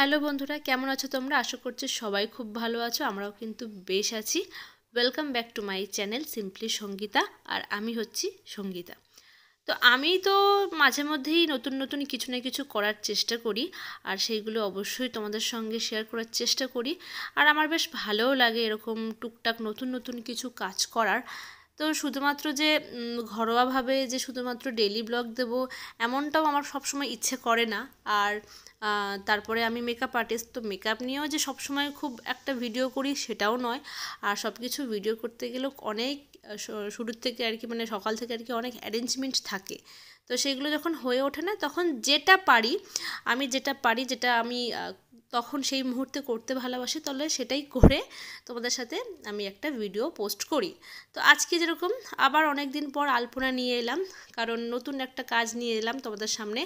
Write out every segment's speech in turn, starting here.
Hello বন্ধুরা, কেমন আছো তোমরা? আশা করছি সবাই খুব ভালো আছো। আমরাও কিন্তু বেশ আছি। Welcome back to my channel simply Sangeeta. আর আমি হচ্ছি সঙ্গীতা। তো আমি তো মাঝে মধ্যেই নতুন নতুন কিছু না কিছু করার চেষ্টা করি, আর সেইগুলো অবশ্যই তোমাদের সঙ্গে শেয়ার করার চেষ্টা করি। আর আমার বেশ ভালোও লাগে এরকম টুকটাক নতুন নতুন কিছু কাজ করার। তো শুধুমাত্র যে ঘরোয়াভাবে যে শুধুমাত্র ডেইলি ব্লগ দেবো এমনটাও আমার সবসময় ইচ্ছে করে না। আর তারপরে আমি মেকআপ আর্টিস্ট, তো মেকআপ নিয়েও যে সবসময় খুব একটা ভিডিও করি সেটাও নয়। আর সব কিছু ভিডিও করতে গেলেও অনেক শুরুর থেকে আর কি, মানে সকাল থেকে আর কি অনেক অ্যারেঞ্জমেন্ট থাকে। তো সেগুলো যখন হয়ে ওঠে না, তখন যেটা পারি যেটা আমি তখন সেই মুহূর্তে করতে ভালোবাসি, তাহলে সেটাই করে তোমাদের সাথে আমি একটা ভিডিও পোস্ট করি। তো আজকে যেরকম আবার অনেক দিন পর আলপনা নিয়ে এলাম, কারণ নতুন একটা কাজ নিয়ে এলাম তোমাদের সামনে।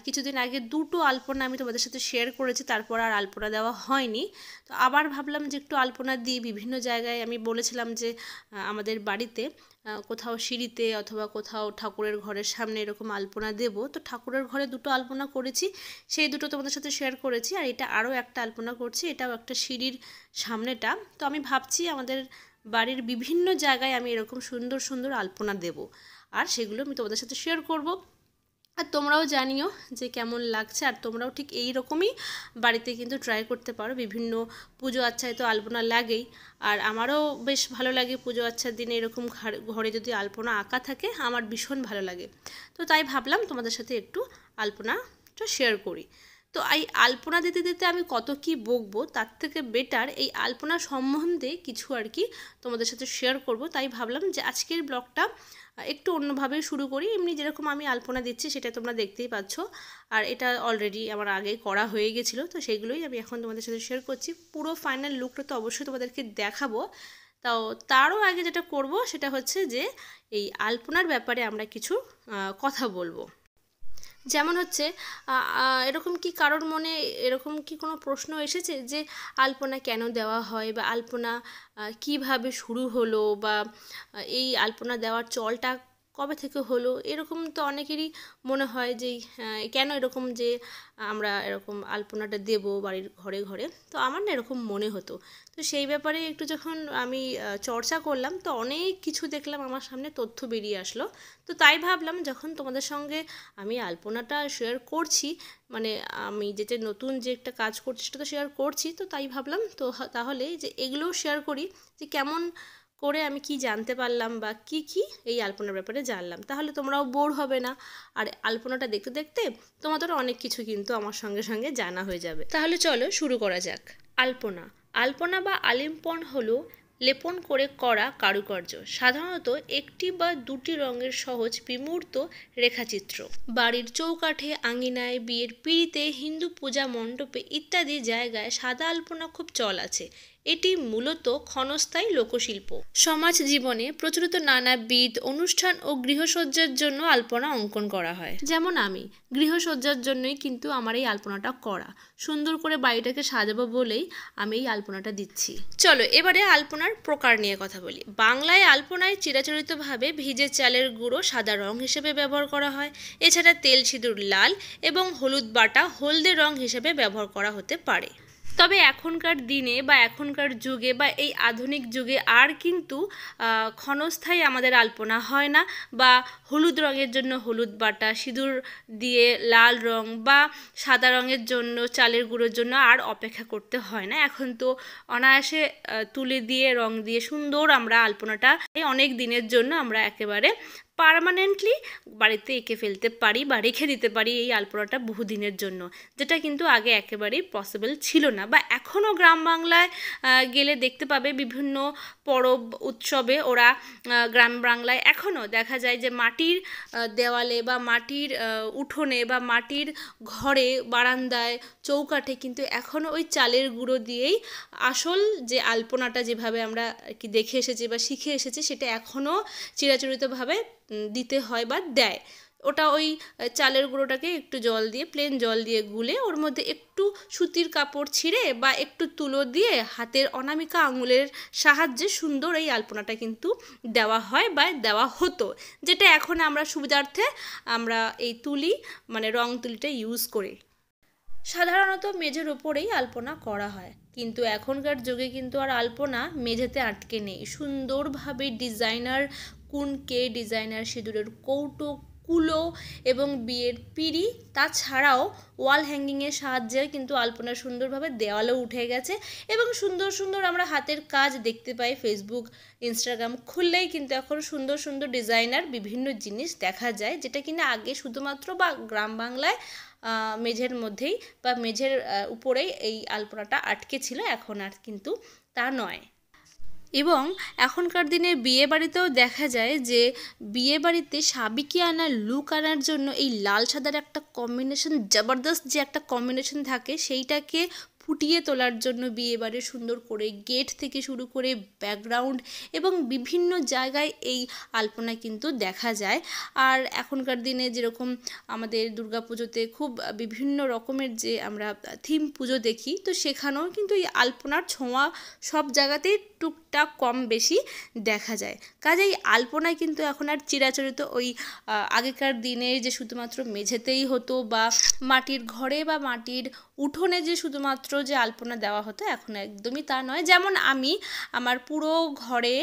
কিছুদিন আগে দুটো আলপনা আমি তোমাদের সাথে শেয়ার করেছি, তারপর আর আলপনা দেওয়া হয়নি। তো আবার ভাবলাম যে একটু আলপনা দিই। বিভিন্ন জায়গায় আমি বলেছিলাম যে আমাদের বাড়িতে কোথাও সিঁড়িতে অথবা কোথাও ঠাকুরের ঘরের সামনে এরকম আলপনা দেব। তো ঠাকুরের ঘরে দুটো আলপনা করেছি, সেই দুটো তোমাদের সাথে শেয়ার করেছি। আর এটা আরও একটা আলপনা করছি, এটাও একটা সিঁড়ির সামনেটা। তো আমি ভাবছি আমাদের বাড়ির বিভিন্ন জায়গায় আমি এরকম সুন্দর সুন্দর আলপনা দেব, আর সেগুলো আমি তোমাদের সাথে শেয়ার করব। আর তোমরাও জানিও যে কেমন লাগছে। আর তোমরাও ঠিক এই রকমই বাড়িতে কিন্তু ট্রাই করতে পারো। বিভিন্ন পুজো আচ্ছায় তো আলপনা লাগেই, আর আমারও বেশ ভালো লাগে পুজো আচ্ছার দিনে এরকম ঘরে যদি আলপনা আঁকা থাকে, আমার ভীষণ ভালো লাগে। তো তাই ভাবলাম তোমাদের সাথে একটু আলপনাটা শেয়ার করি। তো এই আলপনা দিতে দিতে আমি কত কি বকবো, তার থেকে বেটার এই আলপনা সম্বন্ধে কিছু আর কি তোমাদের সাথে শেয়ার করব। তাই ভাবলাম যে আজকের ব্লগটা একটু অন্যভাবে শুরু করি। এমনি যেরকম আমি আলপনা দিচ্ছি সেটা তোমরা দেখতেই পাচ্ছ, আর এটা অলরেডি আমার আগেই করা হয়ে গেছিলো। তো সেইগুলোই আমি এখন তোমাদের সাথে শেয়ার করছি। পুরো ফাইনাল লুকটা তো অবশ্যই তোমাদেরকে দেখাবো। তাও তারও আগে যেটা করব সেটা হচ্ছে যে এই আলপনার ব্যাপারে আমরা কিছু কথা বলবো। যেমন হচ্ছে এরকম কি কারোর মনে এরকম কি কোনো প্রশ্ন এসেছে যে আলপনা কেন দেওয়া হয়, বা আলপনা কিভাবে শুরু হলো, বা এই আলপনা দেওয়ার চলটা কবে থেকে হলো? এরকম তো অনেকেরই মনে হয় যে কেন এরকম যে আমরা এরকম আলপনাটা দেব বাড়ির ঘরে ঘরে। তো আমার না এরকম মনে হতো। তো সেই ব্যাপারে একটু যখন আমি চর্চা করলাম, তো অনেক কিছু দেখলাম, আমার সামনে তথ্য বেরিয়ে আসলো। তো তাই ভাবলাম যখন তোমাদের সঙ্গে আমি আলপনাটা শেয়ার করছি, মানে আমি যেটা নতুন যে একটা কাজ করছি সেটা তো শেয়ার করছি, তো তাই ভাবলাম তো তাহলে যে এগুলোও শেয়ার করি, যে কেমন করে আমি কি জানতে পারলাম বা কি কি এই আলপনার ব্যাপারে জানলাম। তাহলে তোমরাও বোর হবে না, আর আলপনাটা দেখতে দেখতে তোমাদেরও অনেক কিছু কিন্তু আমার সঙ্গে সঙ্গে জানা হয়ে যাবে। তাহলে চলো শুরু করা যাক। আলপনা আলপনা বা আলিম্পন হলো লেপন করে করা কারুকার্য, সাধারণত একটি বা দুটি রঙের সহজ বিমূর্ত রেখাচিত্র। বাড়ির চৌকাঠে, আঙিনায়, বিয়ের পিঁড়িতে, হিন্দু পূজা মণ্ডপে ইত্যাদি জায়গায় সাদা আলপনা খুব চল আছে। এটি মূলত ক্ষণস্থায়ী লোকশিল্প। সমাজ জীবনে প্রচলিত নানাবিধ অনুষ্ঠান ও গৃহসজ্জার জন্য আলপনা অঙ্কন করা হয়। যেমন আমি গৃহসজ্জার জন্যই কিন্তু আমার এই আলপনাটা করা। সুন্দর করে বাড়িটাকে সাজাবো বলেই আমি এই আলপনাটা দিচ্ছি। চলো এবারে আলপনার প্রকার নিয়ে কথা বলি। বাংলায় আলপনায় চিরাচরিতভাবে ভিজে চালের গুঁড়ো সাদা রং হিসেবে ব্যবহার করা হয়। এছাড়া তেল সিঁদুর লাল এবং হলুদ বাটা হলদে রং হিসেবে ব্যবহার করা হতে পারে। তবে এখনকার দিনে বা এখনকার যুগে বা এই আধুনিক যুগে আর কিন্তু ক্ষণস্থায়ী আমাদের আলপনা হয় না, বা হলুদ রঙের জন্য হলুদ বাটা, সিঁদুর দিয়ে লাল রং বা সাদা রঙের জন্য চালের গুঁড়োর জন্য আর অপেক্ষা করতে হয় না। এখন তো অনায়াসে তুলি দিয়ে রং দিয়ে সুন্দর আমরা আলপনাটা অনেক দিনের জন্য আমরা একেবারে পার্মানেন্টলি বাড়িতে এঁকে ফেলতে পারি বা রেখে দিতে পারি এই আলপনাটা বহুদিনের জন্য, যেটা কিন্তু আগে একেবারেই পসিবল ছিল না। বা এখনও গ্রাম বাংলায় গেলে দেখতে পাবে বিভিন্ন পরব উৎসবে ওরা গ্রাম বাংলায় এখনও দেখা যায় যে মাটির দেওয়ালে বা মাটির উঠোনে বা মাটির ঘরে, বারান্দায়, চৌকাঠে কিন্তু এখনও ওই চালের গুঁড়ো দিয়েই আসল যে আলপনাটা যেভাবে আমরা কি দেখে এসেছি বা শিখে এসেছি সেটা এখনও চিরাচরিতভাবে দিতে হয় বা দেয়। ওটা ওই চালের গুঁড়োটাকে একটু জল দিয়ে, প্লেন জল দিয়ে গুলে ওর মধ্যে একটু সুতির কাপড় ছিঁড়ে বা একটু তুলো দিয়ে হাতের অনামিকা আঙুলের সাহায্যে সুন্দর এই আলপনাটা কিন্তু দেওয়া হয় বা দেওয়া হতো, যেটা এখন আমরা সুবিধার্থে আমরা এই তুলি মানে রং তুলিটা ইউজ করি। সাধারণত মেঝের ওপরেই আলপনা করা হয়, কিন্তু এখনকার যুগে কিন্তু আর আলপনা মেঝেতে আটকে নেই। সুন্দরভাবে ডিজাইনার কুনকে, ডিজাইনার সিঁদুরের কৌটো, কুলো এবং বিয়ের পিঁড়ি, তাছাড়াও ওয়াল হ্যাঙ্গিংয়ের সাহায্যে কিন্তু আলপনা সুন্দরভাবে দেওয়ালেও উঠে গেছে এবং সুন্দর সুন্দর আমরা হাতের কাজ দেখতে পাই। ফেসবুক, ইনস্টাগ্রাম খুললেই কিন্তু এখন সুন্দর সুন্দর ডিজাইনার বিভিন্ন জিনিস দেখা যায়, যেটা কিনা আগে শুধুমাত্র বা গ্রাম বাংলায় মেঝের মধ্যেই বা মেঝের উপরেই এই আলপনাটা আটকে ছিল, এখন আর কিন্তু তা নয়। এবং এখনকার দিনে বিয়ে বাড়িতেও দেখা যায় যে বিয়ে বাড়িতে সাবেকিয়ানা লুক আনার জন্য এই লাল সাদার একটা কম্বিনেশন, জবরদস্ত যে একটা কম্বিনেশন থাকে, সেইটাকে ফুটিয়ে তোলার জন্য বিয়েবাড়ি সুন্দর করে গেট থেকে শুরু করে ব্যাকগ্রাউন্ড এবং বিভিন্ন জায়গায় এই আলপনা কিন্তু দেখা যায়। আর এখনকার দিনে যেরকম আমাদের দুর্গাপুজোতে খুব বিভিন্ন রকমের যে আমরা থিম পুজো দেখি, তো সেখানেও কিন্তু এই আলপনার ছোঁয়া সব জায়গাতেই টুকটাক কম বেশি দেখা যায়। কাজেই আলপনায় কিন্তু এখন আর চিরাচরিত ওই আগেকার দিনে যে শুধুমাত্র মেঝেতেই হতো বা মাটির ঘরে বা মাটির উঠোনে যে শুধুমাত্র যে আলপনা দেওয়া হতো, এখন একদমই তা নয়। যেমন আমি আমার পুরো ঘরে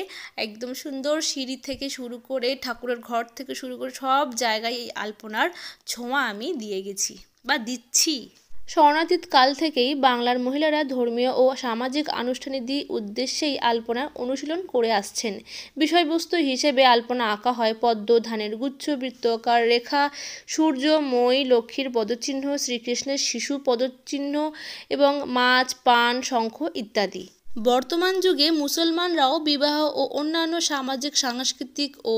একদম সুন্দর সিঁড়ি থেকে শুরু করে ঠাকুরের ঘর থেকে শুরু করে সব জায়গায় এই আলপনার ছোঁয়া আমি দিয়ে গেছি বা দিচ্ছি। স্বর্ণাতীত কাল থেকেই বাংলার মহিলারা ধর্মীয় ও সামাজিক আনুষ্ঠানিক উদ্দেশ্যেই আলপনার অনুশীলন করে আসছেন। বিষয়বস্তু হিসেবে আলপনা আঁকা হয় পদ্ম, ধানের গুচ্ছ, বৃত্তাকার রেখা, সূর্য, মই, লক্ষ্মীর পদচিহ্ন, শ্রীকৃষ্ণের শিশু পদচিহ্ন এবং মাছ, পান, শঙ্খ ইত্যাদি। বর্তমান যুগে মুসলমানরাও বিবাহ ও অন্যান্য সামাজিক, সাংস্কৃতিক ও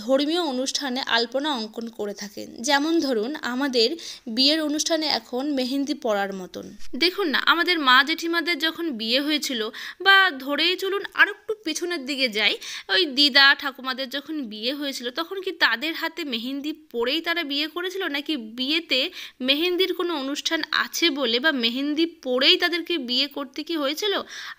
ধর্মীয় অনুষ্ঠানে আলপনা অঙ্কন করে থাকেন। যেমন ধরুন আমাদের বিয়ের অনুষ্ঠানে এখন মেহেন্দি পড়ার মতন। দেখুন না, আমাদের মা জেঠিমাদের যখন বিয়ে হয়েছিল, বা ধরেই চলুন আর একটু পেছনের দিকে যাই, ওই দিদা ঠাকুমাদের যখন বিয়ে হয়েছিল, তখন কি তাদের হাতে মেহেন্দি পরেই তারা বিয়ে করেছিল, নাকি বিয়েতে মেহেন্দির কোনো অনুষ্ঠান আছে বলে বা মেহেন্দি পরেই তাদেরকে বিয়ে করতে কি হয়েছিল?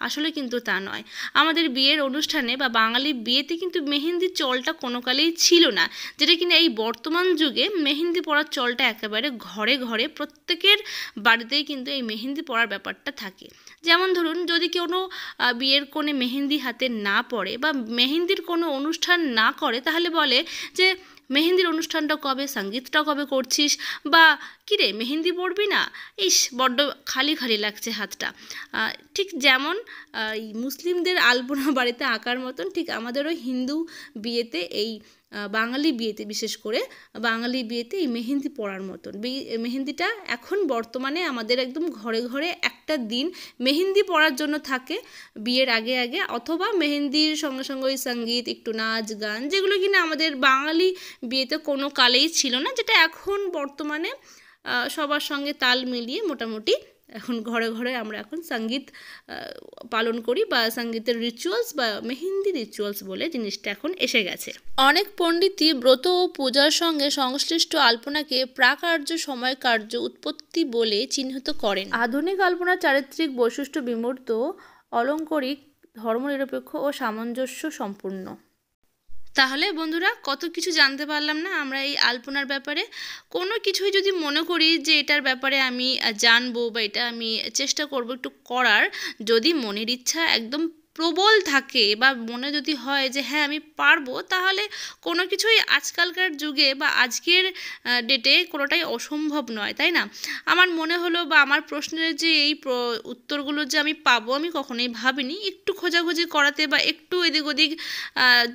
আসলে কিন্তু তা নয়। আমাদের বিয়ের অনুষ্ঠানে বা বাঙালি বিয়েতে কিন্তু মেহেন্দির চলটা কোনো কালেই ছিল না, যেটা কিনা এই বর্তমান যুগে মেহেন্দি পরার চলটা একেবারে ঘরে ঘরে প্রত্যেকের বাড়িতেই কিন্তু এই মেহেন্দি পরার ব্যাপারটা থাকে। যেমন ধরুন, যদি কোনো বিয়ের কোণে মেহেন্দি হাতে না পড়ে বা মেহেন্দির কোনো অনুষ্ঠান না করে, তাহলে বলে যে মেহেন্দির অনুষ্ঠানটা কবে, সঙ্গীতটা কবে করছিস, বা কিরে মেহেন্দি পড়বি না, ইস বড্ড খালি খালি লাগছে হাতটা। ঠিক যেমন এই মুসলিমদের আলপনা বাড়িতে আঁকার মতন, ঠিক আমাদেরও হিন্দু বিয়েতে এই বাঙালি বিয়েতে, বিশেষ করে বাঙালি বিয়েতে এই মেহেন্দি পড়ার মতন মেহেন্দিটা এখন বর্তমানে আমাদের একদম ঘরে ঘরে একটা দিন মেহেন্দি পড়ার জন্য থাকে বিয়ের আগে আগে, অথবা মেহেন্দির সঙ্গে সঙ্গে ওই সঙ্গীত, একটু নাচ গান, যেগুলো কিনা আমাদের বাঙালি বিয়েতে কোনো কালেই ছিল না, যেটা এখন বর্তমানে সবার সঙ্গে তাল মিলিয়ে মোটামুটি এখন ঘরে ঘরে আমরা এখন সঙ্গীত পালন করি, বা সঙ্গীতের রিচুয়ালস বা মেহেন্দি রিচুয়ালস বলে জিনিসটা এখন এসে গেছে। অনেক পণ্ডিতই ব্রত ও পূজার সঙ্গে সংশ্লিষ্ট আলপনাকে প্রাকার্য সময় কার্য উৎপত্তি বলে চিহ্নিত করেন। আধুনিক আলপনার চারিত্রিক বৈশিষ্ট্য বিমূর্ত, অলঙ্কারিক, ধর্মনিরপেক্ষ ও সামঞ্জস্য সম্পূর্ণ। তাহলে বন্ধুরা, কত কিছু জানতে পারলাম না আমরা এই আলপনার ব্যাপারে। কোনো কিছুই যদি মনে করি যে এটার ব্যাপারে আমি জানবো বা এটা আমি চেষ্টা করব একটু করার, যদি মনের ইচ্ছা একদম প্রবল থাকে বা মনে যদি হয় যে হ্যাঁ আমি পারবো, তাহলে কোনো কিছুই আজকালকার যুগে বা আজকের ডেটে কোনোটাই অসম্ভব নয়, তাই না? আমার মনে হলো বা আমার প্রশ্নের যে এই উত্তরগুলো যে আমি পাবো, আমি কখনোই ভাবিনি। একটু খোঁজাখুঁজি করাতে বা একটু এদিক ওদিক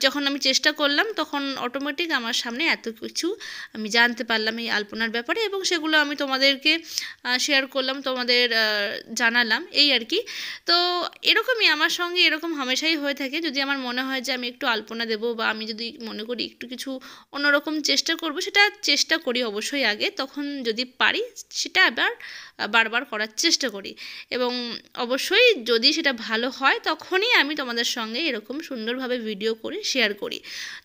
যখন আমি চেষ্টা করলাম, তখন অটোমেটিক আমার সামনে এত কিছু আমি জানতে পারলাম এই আলপনার ব্যাপারে, এবং সেগুলো আমি তোমাদেরকে শেয়ার করলাম, তোমাদের জানালাম, এই আর কি। তো এরকমই আমার সঙ্গে এরকম হামেশাই হয়ে থাকে। যদি আমার মনে হয় যে আমি একটু আলপনা দেবো, বা আমি যদি মনে করি একটু কিছু অন্যরকম চেষ্টা করব, সেটা চেষ্টা করি অবশ্যই আগে, তখন যদি পারি সেটা আবার বারবার করার চেষ্টা করি, এবং অবশ্যই যদি সেটা ভালো হয় তখনই আমি তোমাদের সঙ্গে এরকম সুন্দরভাবে ভিডিও করে শেয়ার করি।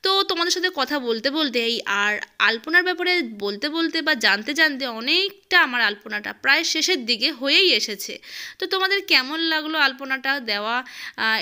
তো তোমাদের সাথে কথা বলতে বলতে এই আর আলপনার ব্যাপারে বলতে বলতে বা জানতে জানতে অনেকটা আমার আলপনাটা প্রায় শেষের দিকে হয়েই এসেছে। তো তোমাদের কেমন লাগলো আলপনাটা দেওয়া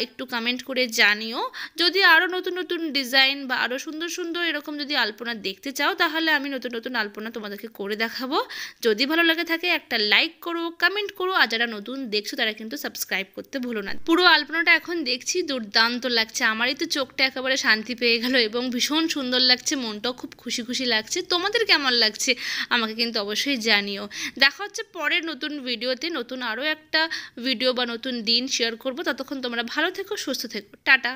একটু কমেন্ট করে জানিও। যদি আরও নতুন নতুন ডিজাইন বা আরও সুন্দর সুন্দর এরকম যদি আলপনা দেখতে চাও, তাহলে আমি নতুন নতুন আলপনা তোমাদেরকে করে দেখাবো। যদি ভালো লাগে থাকে একটা লাইক লাইক করো, কমেন্ট করো, আর যারা নতুন দেখছো তারা কিন্তু সাবস্ক্রাইব করতে ভুলো না। পুরো আলপনাটা এখন দেখছি দুর্দান্ত লাগছে, আমারই তো চোখটা একেবারে শান্তি পেয়ে গেল এবং ভীষণ সুন্দর লাগছে, মনটাও খুব খুশি খুশি লাগছে। তোমাদের কেমন লাগছে আমাকে কিন্তু অবশ্যই জানিও। দেখা হচ্ছে পরের নতুন ভিডিওতে, নতুন আরও একটা ভিডিও বা নতুন দিন শেয়ার করবো। ততক্ষণ তোমরা ভালো থেকো, সুস্থ থেকো, টাটা।